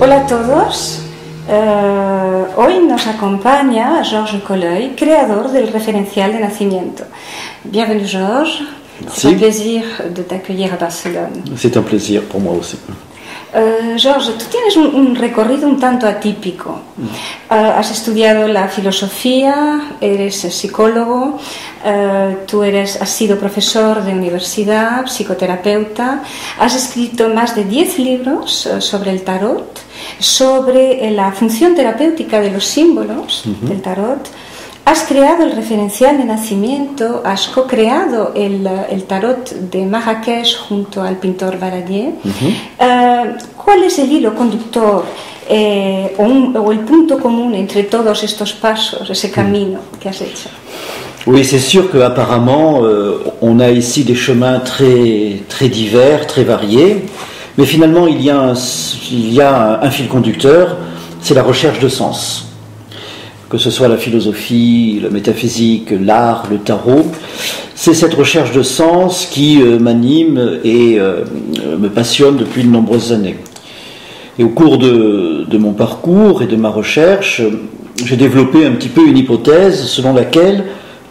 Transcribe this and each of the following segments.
Hola a todos. Hoy nos acompaña Georges Colleuil, creador del referencial de nacimiento. Bienvenue Georges. C'est un plaisir de t'accueillir a Barcelone. C'est un plaisir pour moi aussi. Georges, tú tienes un recorrido un tanto atípico. Has estudiado la filosofía, eres psicólogo, has sido profesor de universidad, psicoterapeuta, has escrito más de 10 libros sobre el tarot, sobre la función terapéutica de los símbolos del tarot. Has creado el referencial de nacimiento, has co-creado el tarot de Marrakech junto al pintor Baradier. ¿Cuál es el hilo conductor o el punto común entre todos estos pasos, ese camino que has hecho? Oui, c'est sûr qu'apparemment, on a ici des chemins très, très divers, très variés, mais finalement, il y a un fil conducteur, c'est la recherche de sens. Que ce soit la philosophie, la métaphysique, l'art, le tarot, c'est cette recherche de sens qui m'anime et me passionne depuis de nombreuses années. Et au cours de mon parcours et de ma recherche, j'ai développé un petit peu une hypothèse selon laquelle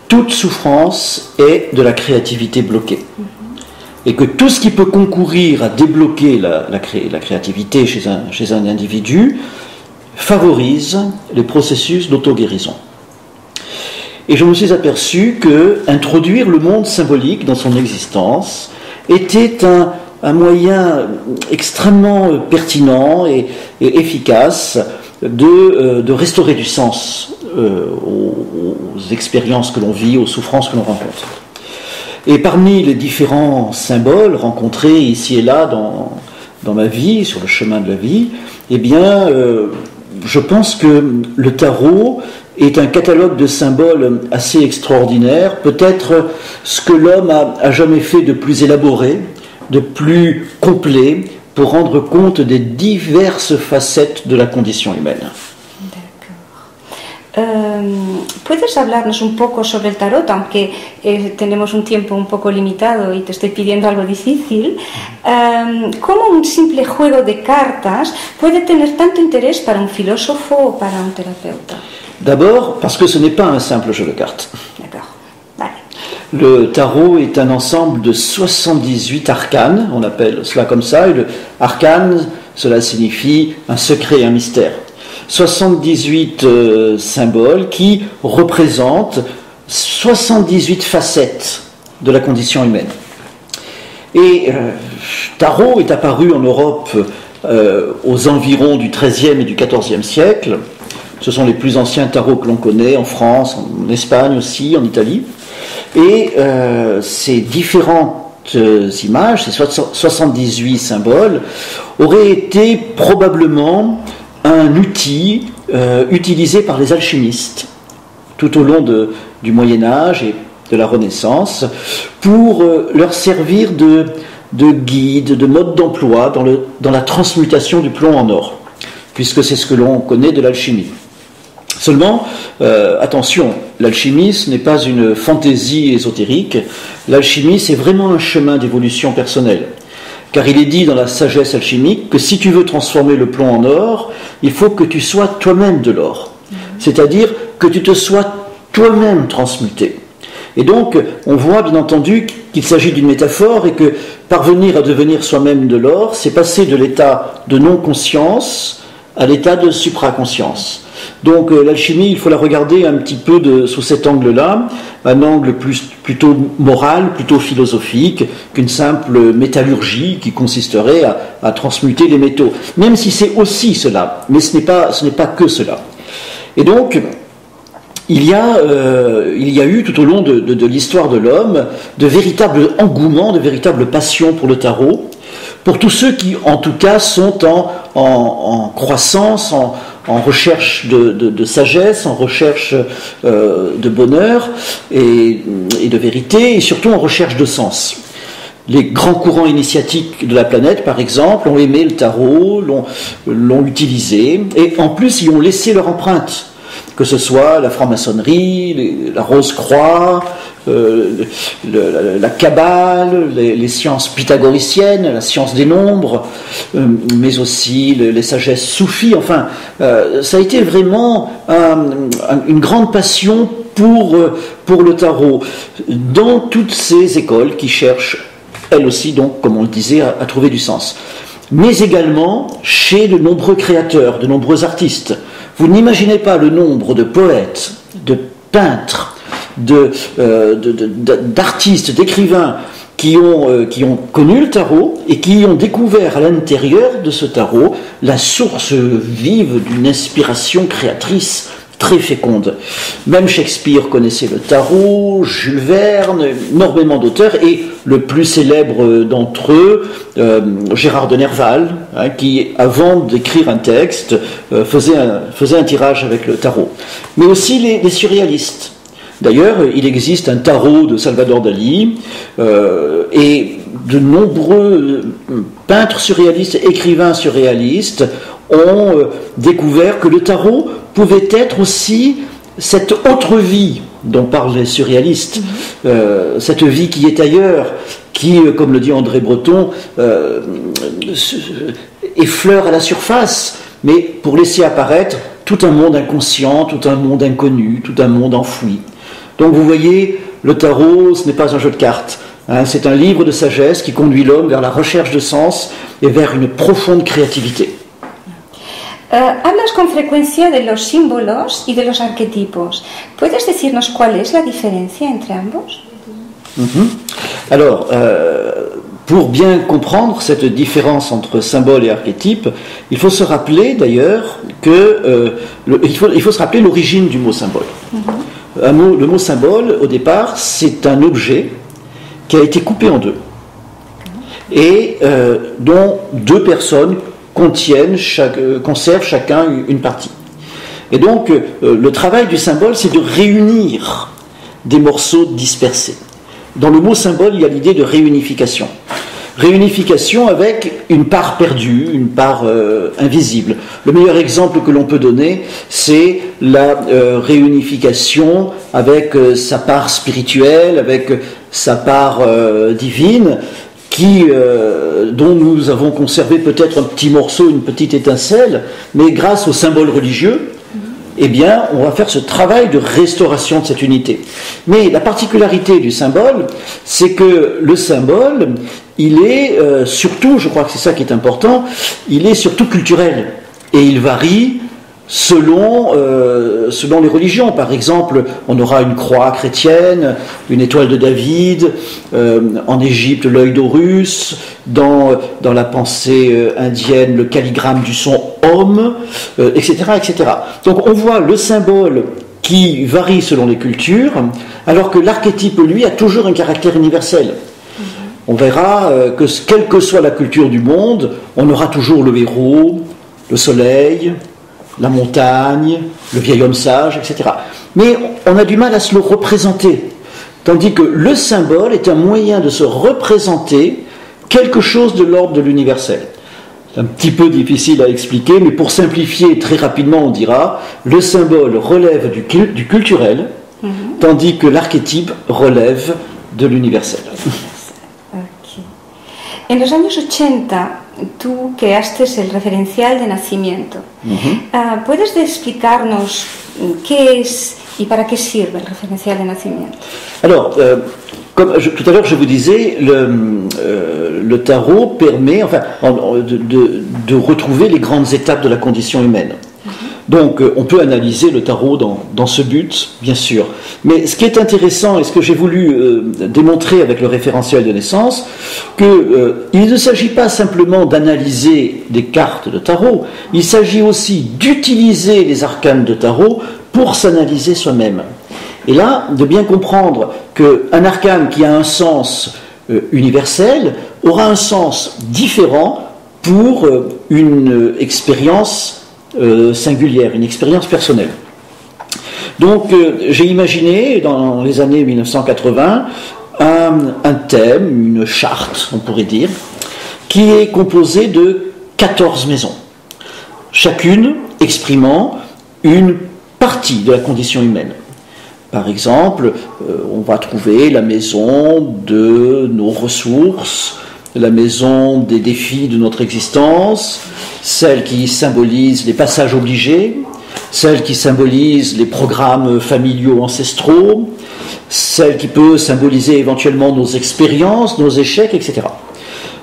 toute souffrance est de la créativité bloquée. Et que tout ce qui peut concourir à débloquer la créativité chez un individu favorise les processus d'auto-guérison. Et je me suis aperçu que introduire le monde symbolique dans son existence était un moyen extrêmement pertinent et efficace de restaurer du sens aux expériences que l'on vit, aux souffrances que l'on rencontre. Et parmi les différents symboles rencontrés ici et là dans ma vie, sur le chemin de la vie, eh bien, je pense que le tarot est un catalogue de symboles assez extraordinaire, peut-être ce que l'homme a jamais fait de plus élaboré, de plus complet, pour rendre compte des diverses facettes de la condition humaine. ¿Puedes hablarnos un poco sobre el tarot, aunque tenemos un tiempo un poco limitado y te estoy pidiendo algo difícil? ¿Cómo un simple juego de cartas puede tener tanto interés para un filósofo o para un terapeuta? D'abord, parce que ce n'est pas un simple jeu de cartes. D'accord. Vale. Le tarot est un ensemble de 78 arcanes, on appelle cela comme ça, et le arcane, cela signifie un secret et un mystère. 78 symboles qui représentent 78 facettes de la condition humaine. Et tarot est apparu en Europe aux environs du XIIIe et du XIVe siècle. Ce sont les plus anciens tarots que l'on connaît en France, en Espagne aussi, en Italie. Et ces différentes images, ces 78 symboles, auraient été probablement un outil utilisé par les alchimistes tout au long du Moyen-Âge et de la Renaissance pour leur servir de guide, de mode d'emploi dans la transmutation du plomb en or, puisque c'est ce que l'on connaît de l'alchimie. Seulement, attention, l'alchimie ce n'est pas une fantaisie ésotérique, l'alchimie c'est vraiment un chemin d'évolution personnelle. Car il est dit dans la sagesse alchimique que si tu veux transformer le plomb en or, il faut que tu sois toi-même de l'or. C'est-à-dire que tu te sois toi-même transmuté. Et donc, on voit bien entendu qu'il s'agit d'une métaphore et que parvenir à devenir soi-même de l'or, c'est passer de l'état de non-conscience à l'état de supraconscience. Donc l'alchimie, il faut la regarder un petit peu sous cet angle-là, un angle plutôt moral, plutôt philosophique, qu'une simple métallurgie qui consisterait à transmuter les métaux. Même si c'est aussi cela, mais ce n'est pas que cela. Et donc, il y a eu tout au long de l'histoire de l'homme de véritables engouements, de véritables passions pour le tarot, pour tous ceux qui, en tout cas, sont en croissance, en recherche de sagesse, en recherche de bonheur et de vérité, et surtout en recherche de sens. Les grands courants initiatiques de la planète, par exemple, ont aimé le tarot, l'ont utilisé, et en plus y ont laissé leur empreinte, que ce soit la franc-maçonnerie, la Rose-Croix, la Kabbale, les sciences pythagoriciennes, la science des nombres, mais aussi les sagesses soufis. Enfin, ça a été vraiment une grande passion pour le tarot, dans toutes ces écoles qui cherchent, elles aussi, donc, comme on le disait, à trouver du sens. Mais également chez de nombreux créateurs, de nombreux artistes. Vous n'imaginez pas le nombre de poètes, de peintres, d'artistes, d'écrivains qui ont connu le tarot et qui ont découvert à l'intérieur de ce tarot la source vive d'une inspiration créatrice très féconde. Même Shakespeare connaissait le tarot, Jules Verne, énormément d'auteurs, et le plus célèbre d'entre eux, Gérard de Nerval, qui, avant d'écrire un texte, faisait un tirage avec le tarot. Mais aussi les surréalistes. D'ailleurs, il existe un tarot de Salvador Dali, et de nombreux peintres surréalistes, écrivains surréalistes, ont découvert que le tarot pouvait être aussi cette autre vie dont parlent les surréalistes, cette vie qui est ailleurs, qui, comme le dit André Breton, effleure à la surface, mais pour laisser apparaître tout un monde inconscient, tout un monde inconnu, tout un monde enfoui. Donc vous voyez, le tarot, ce n'est pas un jeu de cartes. C'est un livre de sagesse qui conduit l'homme vers la recherche de sens et vers une profonde créativité. Hablas con frecuencia de los símbolos y de los arquetipos. ¿Puedes decirnos cuál es la diferencia entre ambos? Alors, pour bien comprendre cette différence entre symbole et archétype, il faut se rappeler d'ailleurs que il faut se rappeler l'origine du mot symbole. Le mot symbole, au départ, c'est un objet qui a été coupé en deux et dont deux personnes conservent chacun une partie. Et donc, le travail du symbole, c'est de réunir des morceaux dispersés. Dans le mot symbole, il y a l'idée de réunification. Réunification avec une part perdue, une part invisible. Le meilleur exemple que l'on peut donner, c'est la réunification avec sa part spirituelle, avec sa part divine, dont nous avons conservé peut-être un petit morceau, une petite étincelle, mais grâce au symbole religieux, eh bien, on va faire ce travail de restauration de cette unité. Mais la particularité du symbole, c'est que le symbole, il est surtout, je crois que c'est ça qui est important, il est surtout culturel. Et il varie selon les religions. Par exemple, on aura une croix chrétienne, une étoile de David, en Égypte l'œil d'Horus, dans la pensée indienne le calligramme du son homme, etc., etc. Donc on voit le symbole qui varie selon les cultures, alors que l'archétype, lui, a toujours un caractère universel. On verra que quelle que soit la culture du monde, on aura toujours le héros, le soleil, la montagne, le vieil homme sage, etc. Mais on a du mal à se le représenter, tandis que le symbole est un moyen de se représenter quelque chose de l'ordre de l'universel. C'est un petit peu difficile à expliquer, mais pour simplifier très rapidement, on dira le symbole relève du culturel, tandis que l'archétype relève de l'universel. En los años 80, tú creaste el referencial de nacimiento. ¿Puedes explicarnos qué es y para qué sirve el referencial de nacimiento? Alors, tout à l'heure je vous disais, le tarot permet de retrouver les grandes étapes de la condition humaine. Donc on peut analyser le tarot dans ce but, bien sûr. Mais ce qui est intéressant et ce que j'ai voulu démontrer avec le référentiel de naissance, qu'il ne s'agit pas simplement d'analyser des cartes de tarot, il s'agit aussi d'utiliser les arcanes de tarot pour s'analyser soi-même. Et là, de bien comprendre qu'un arcane qui a un sens universel aura un sens différent pour une expérience singulière, une expérience personnelle. Donc j'ai imaginé dans les années 1980 un thème, une charte on pourrait dire, qui est composée de 14 maisons, chacune exprimant une partie de la condition humaine. Par exemple, on va trouver la maison de nos ressources, la maison des défis de notre existence, celle qui symbolise les passages obligés, celle qui symbolise les programmes familiaux ancestraux, celle qui peut symboliser éventuellement nos expériences, nos échecs, etc.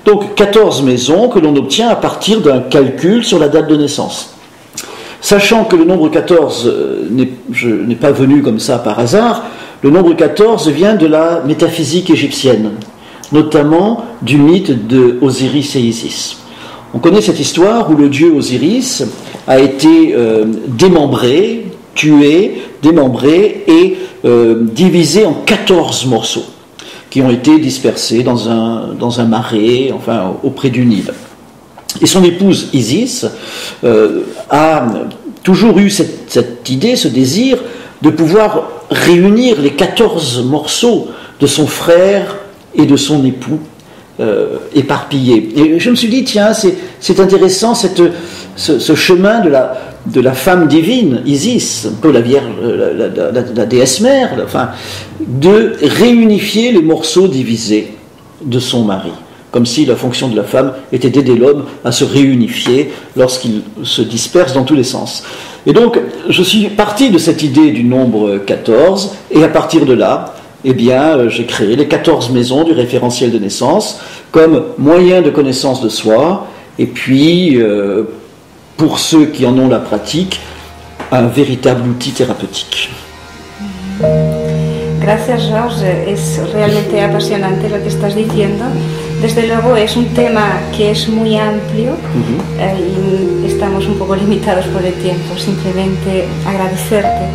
Donc 14 maisons que l'on obtient à partir d'un calcul sur la date de naissance. Sachant que le nombre 14 n'est pas venu comme ça par hasard, le nombre 14 vient de la métaphysique égyptienne, notamment du mythe de Osiris et Isis. On connaît cette histoire où le dieu Osiris a été démembré, tué, démembré et divisé en 14 morceaux qui ont été dispersés dans un marais, enfin auprès du Nil. Et son épouse Isis a toujours eu cette idée, ce désir de pouvoir réunir les 14 morceaux de son frère et de son époux éparpillés. Et je me suis dit, tiens, c'est intéressant ce chemin de la femme divine, Isis, un peu la déesse mère, enfin, de réunifier les morceaux divisés de son mari. Comme si la fonction de la femme était d'aider l'homme à se réunifier lorsqu'il se disperse dans tous les sens. Et donc, je suis parti de cette idée du nombre 14, et à partir de là, eh bien, j'ai créé les 14 maisons du référentiel de naissance comme moyen de connaissance de soi, et puis, pour ceux qui en ont la pratique, un véritable outil thérapeutique. Gracias, George. Es realmente apasionante lo que estás diciendo. Desde luego es un tema que es muy amplio y estamos un poco limitados por el tiempo. Simplemente agradecerte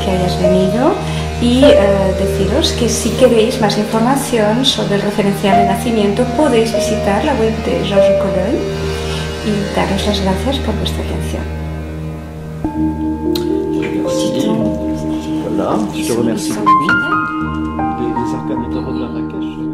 que hayas venido y deciros que si queréis más información sobre el referencial de nacimiento podéis visitar la web de Georges Colonne y daros las gracias por vuestra atención. Voilà, je te remercie beaucoup. Les arcanes du tarot de Marrakech.